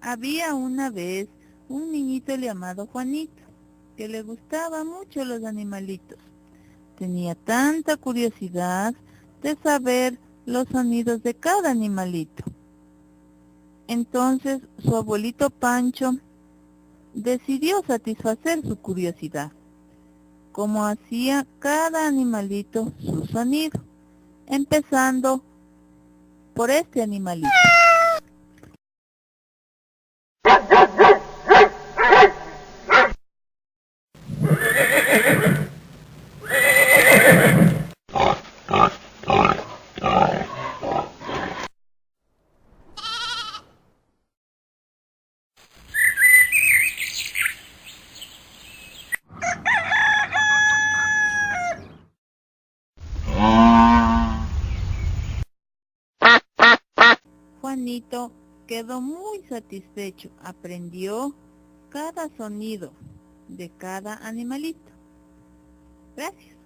Había una vez un niñito llamado Juanito, que le gustaban mucho los animalitos. Tenía tanta curiosidad de saber los sonidos de cada animalito. Entonces su abuelito Pancho decidió satisfacer su curiosidad, como hacía cada animalito su sonido, empezando por este animalito. Juanito quedó muy satisfecho, aprendió cada sonido de cada animalito. Gracias.